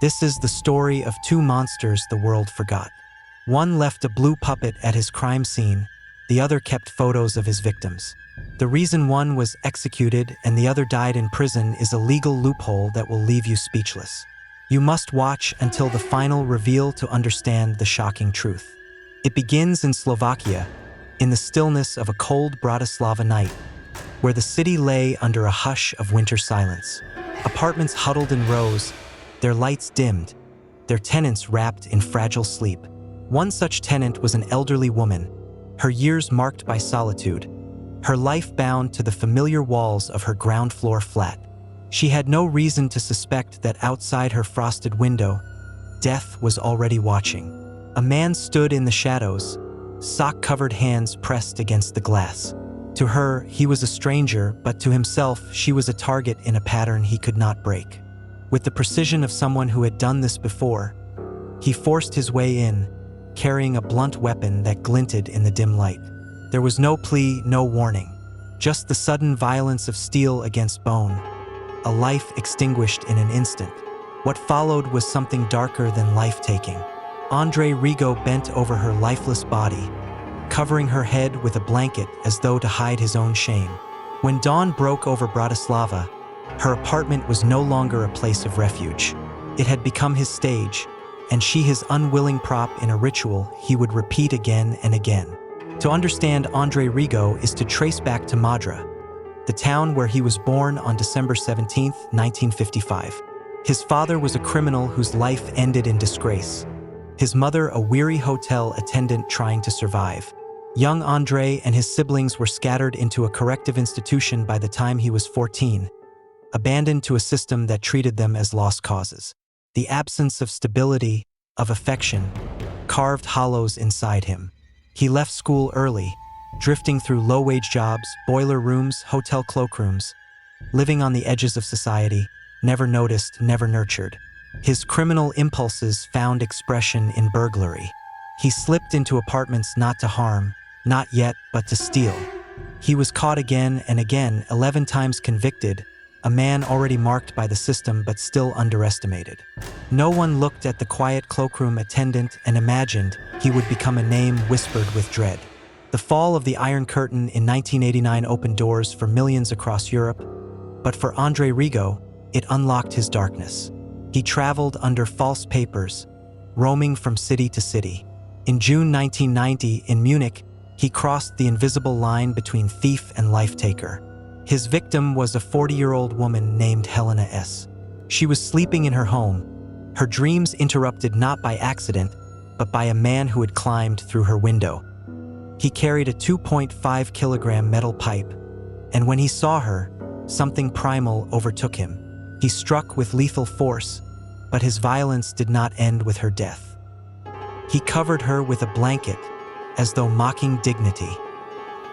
This is the story of two monsters the world forgot. One left a blue puppet at his crime scene, the other kept photos of his victims. The reason one was executed and the other died in prison is a legal loophole that will leave you speechless. You must watch until the final reveal to understand the shocking truth. It begins in Slovakia, in the stillness of a cold Bratislava night, where the city lay under a hush of winter silence. Apartments huddled in rows, their lights dimmed, their tenants wrapped in fragile sleep. One such tenant was an elderly woman, her years marked by solitude, her life bound to the familiar walls of her ground-floor flat. She had no reason to suspect that outside her frosted window, death was already watching. A man stood in the shadows, sock-covered hands pressed against the glass. To her, he was a stranger, but to himself, she was a target in a pattern he could not break. With the precision of someone who had done this before, he forced his way in, carrying a blunt weapon that glinted in the dim light. There was no plea, no warning, just the sudden violence of steel against bone, a life extinguished in an instant. What followed was something darker than life-taking. Andre Rigo bent over her lifeless body, covering her head with a blanket as though to hide his own shame. When dawn broke over Bratislava, her apartment was no longer a place of refuge. It had become his stage, and she his unwilling prop in a ritual he would repeat again and again. To understand Andre Rigo is to trace back to Madra, the town where he was born on December 17, 1955. His father was a criminal whose life ended in disgrace. His mother a weary hotel attendant trying to survive. Young Andre and his siblings were scattered into a corrective institution by the time he was 14, abandoned to a system that treated them as lost causes. The absence of stability, of affection, carved hollows inside him. He left school early, drifting through low-wage jobs, boiler rooms, hotel cloakrooms, living on the edges of society, never noticed, never nurtured. His criminal impulses found expression in burglary. He slipped into apartments not to harm, not yet, but to steal. He was caught again and again, 11 times convicted, a man already marked by the system but still underestimated. No one looked at the quiet cloakroom attendant and imagined he would become a name whispered with dread. The fall of the Iron Curtain in 1989 opened doors for millions across Europe, but for Andre Rigo, it unlocked his darkness. He traveled under false papers, roaming from city to city. In June 1990, in Munich, he crossed the invisible line between thief and life-taker. His victim was a 40-year-old woman named Helena S. She was sleeping in her home, her dreams interrupted not by accident, but by a man who had climbed through her window. He carried a 2.5-kilogram metal pipe, and when he saw her, something primal overtook him. He struck with lethal force, but his violence did not end with her death. He covered her with a blanket, as though mocking dignity.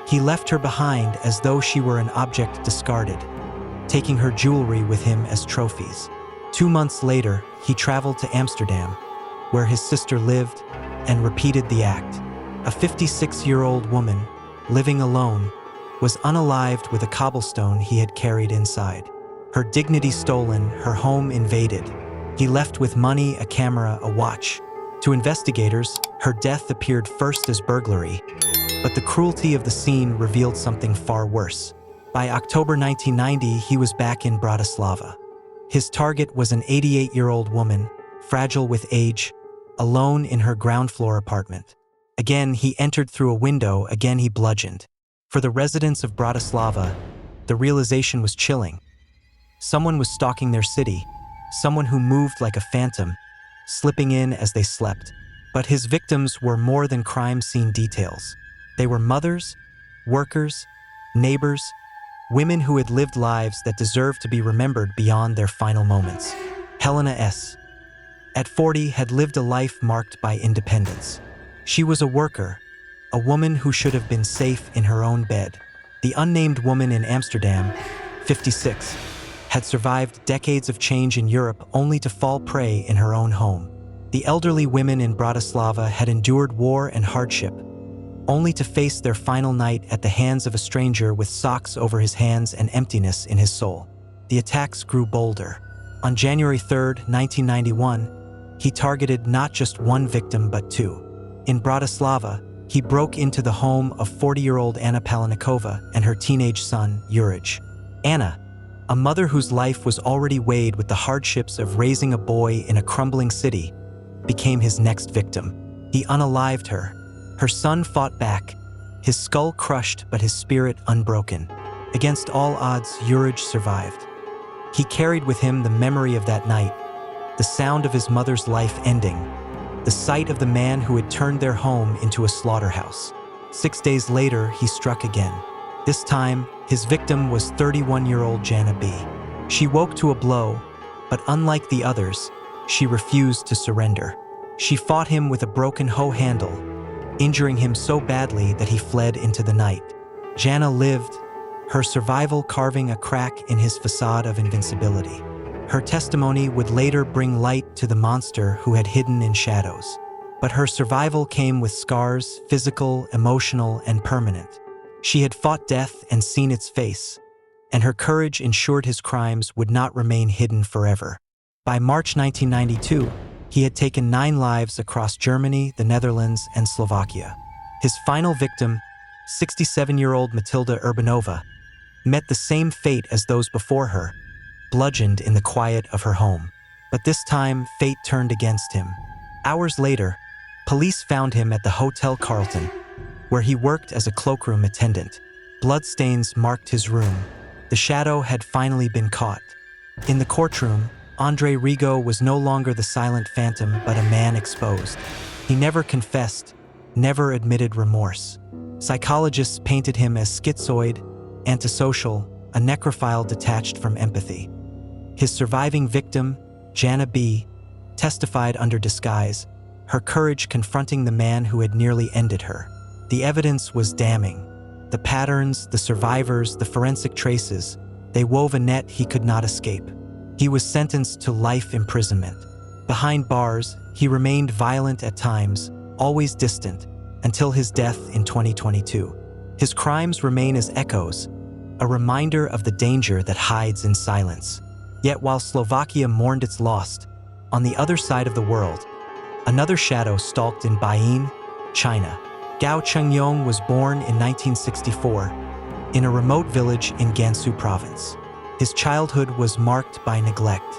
He left her behind as though she were an object discarded, taking her jewelry with him as trophies. 2 months later, he traveled to Amsterdam, where his sister lived, and repeated the act. A 56-year-old woman, living alone, was unalived with a cobblestone he had carried inside. Her dignity stolen, her home invaded. He left with money, a camera, a watch. To investigators, her death appeared first as burglary, but the cruelty of the scene revealed something far worse. By October 1990, he was back in Bratislava. His target was an 88-year-old woman, fragile with age, alone in her ground-floor apartment. Again, he entered through a window, again he bludgeoned. For the residents of Bratislava, the realization was chilling. Someone was stalking their city, someone who moved like a phantom, slipping in as they slept. But his victims were more than crime scene details. They were mothers, workers, neighbors, women who had lived lives that deserved to be remembered beyond their final moments. Helena S., at 40, had lived a life marked by independence. She was a worker, a woman who should have been safe in her own bed. The unnamed woman in Amsterdam, 56, had survived decades of change in Europe only to fall prey in her own home. The elderly women in Bratislava had endured war and hardship, only to face their final night at the hands of a stranger with socks over his hands and emptiness in his soul. The attacks grew bolder. On January 3, 1991, he targeted not just one victim but two. In Bratislava, he broke into the home of 40-year-old Anna Palanikova and her teenage son, Jurij. Anna, a mother whose life was already weighed with the hardships of raising a boy in a crumbling city, became his next victim. He unalived her. Her son fought back, his skull crushed but his spirit unbroken. Against all odds, Jurij survived. He carried with him the memory of that night, the sound of his mother's life ending, the sight of the man who had turned their home into a slaughterhouse. 6 days later, he struck again. This time, his victim was 31-year-old Jana B. She woke to a blow, but unlike the others, she refused to surrender. She fought him with a broken hoe handle, injuring him so badly that he fled into the night. Jana lived, her survival carving a crack in his facade of invincibility. Her testimony would later bring light to the monster who had hidden in shadows. But her survival came with scars, physical, emotional, and permanent. She had fought death and seen its face, and her courage ensured his crimes would not remain hidden forever. By March 1992, he had taken 9 lives across Germany, the Netherlands, and Slovakia. His final victim, 67-year-old Matilda Urbanova, met the same fate as those before her, bludgeoned in the quiet of her home. But this time, fate turned against him. Hours later, police found him at the Hotel Carlton, where he worked as a cloakroom attendant. Bloodstains marked his room. The shadow had finally been caught. In the courtroom, Andre Rigo was no longer the silent phantom, but a man exposed. He never confessed, never admitted remorse. Psychologists painted him as schizoid, antisocial, a necrophile detached from empathy. His surviving victim, Jana B., testified under disguise, her courage confronting the man who had nearly ended her. The evidence was damning. The patterns, the survivors, the forensic traces, they wove a net he could not escape. He was sentenced to life imprisonment. Behind bars, he remained violent at times, always distant, until his death in 2022. His crimes remain as echoes, a reminder of the danger that hides in silence. Yet while Slovakia mourned its loss, on the other side of the world, another shadow stalked in Baiyin, China. Gao Chengyong was born in 1964 in a remote village in Gansu province. His childhood was marked by neglect.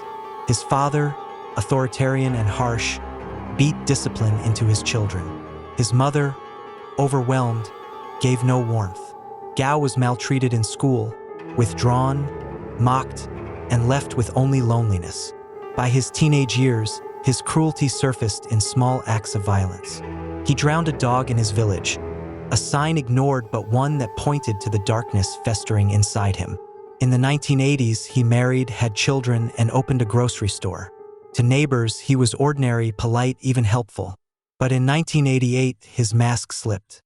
His father, authoritarian and harsh, beat discipline into his children. His mother, overwhelmed, gave no warmth. Gao was maltreated in school, withdrawn, mocked, and left with only loneliness. By his teenage years, his cruelty surfaced in small acts of violence. He drowned a dog in his village, a sign ignored but one that pointed to the darkness festering inside him. In the 1980s, he married, had children, and opened a grocery store. To neighbors, he was ordinary, polite, even helpful. But in 1988, his mask slipped.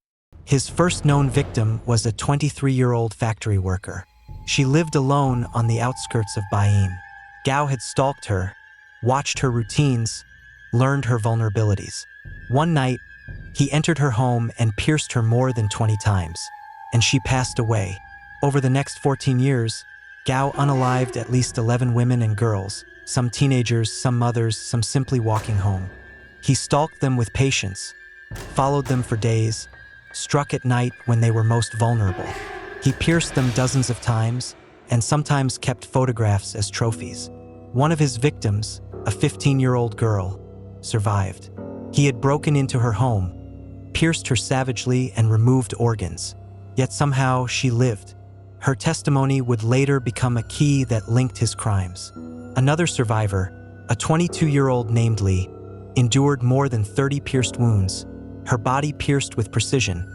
His first known victim was a 23-year-old factory worker. She lived alone on the outskirts of Baiyin. Gao had stalked her, watched her routines, learned her vulnerabilities. One night, he entered her home and pierced her more than 20 times, and she passed away. Over the next 14 years, Gao unalived at least 11 women and girls, some teenagers, some mothers, some simply walking home. He stalked them with patience, followed them for days, struck at night when they were most vulnerable. He pierced them dozens of times, and sometimes kept photographs as trophies. One of his victims, a 15-year-old girl, survived. He had broken into her home, pierced her savagely, and removed organs. Yet somehow she lived. Her testimony would later become a key that linked his crimes. Another survivor, a 22-year-old named Lee, endured more than 30 pierced wounds, her body pierced with precision.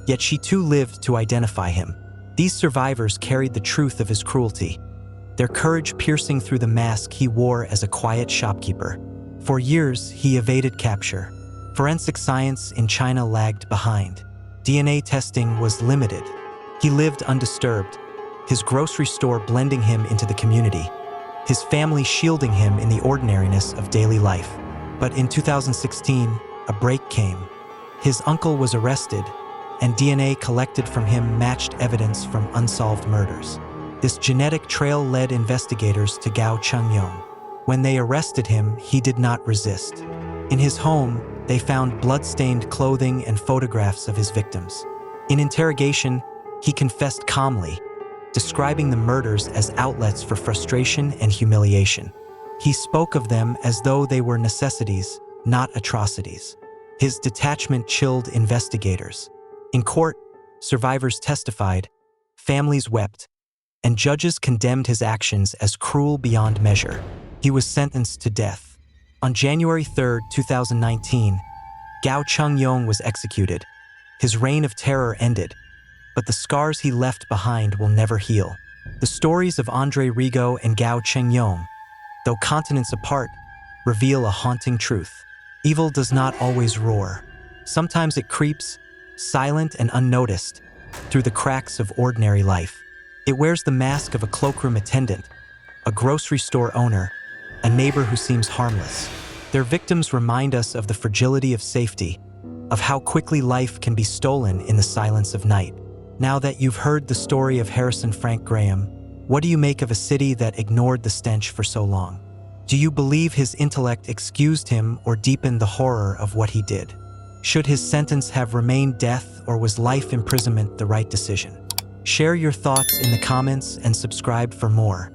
Yet she too lived to identify him. These survivors carried the truth of his cruelty, their courage piercing through the mask he wore as a quiet shopkeeper. For years, he evaded capture. Forensic science in China lagged behind. DNA testing was limited. He lived undisturbed, his grocery store blending him into the community, his family shielding him in the ordinariness of daily life. But in 2016, a break came. His uncle was arrested, and DNA collected from him matched evidence from unsolved murders. This genetic trail led investigators to Gao Chengyong. When they arrested him, he did not resist. In his home, they found blood-stained clothing and photographs of his victims. In interrogation, he confessed calmly, describing the murders as outlets for frustration and humiliation. He spoke of them as though they were necessities, not atrocities. His detachment chilled investigators. In court, survivors testified, families wept, and judges condemned his actions as cruel beyond measure. He was sentenced to death. On January 3, 2019, Gao Chungyong was executed. His reign of terror ended, but the scars he left behind will never heal. The stories of Andre Rigo and Gao Chungyong, though continents apart, reveal a haunting truth. Evil does not always roar. Sometimes it creeps, silent and unnoticed, through the cracks of ordinary life. It wears the mask of a cloakroom attendant, a grocery store owner, a neighbor who seems harmless. Their victims remind us of the fragility of safety, of how quickly life can be stolen in the silence of night. Now that you've heard the story of Harrison Frank Graham, what do you make of a city that ignored the stench for so long? Do you believe his intellect excused him or deepened the horror of what he did? Should his sentence have remained death, or was life imprisonment the right decision? Share your thoughts in the comments and subscribe for more.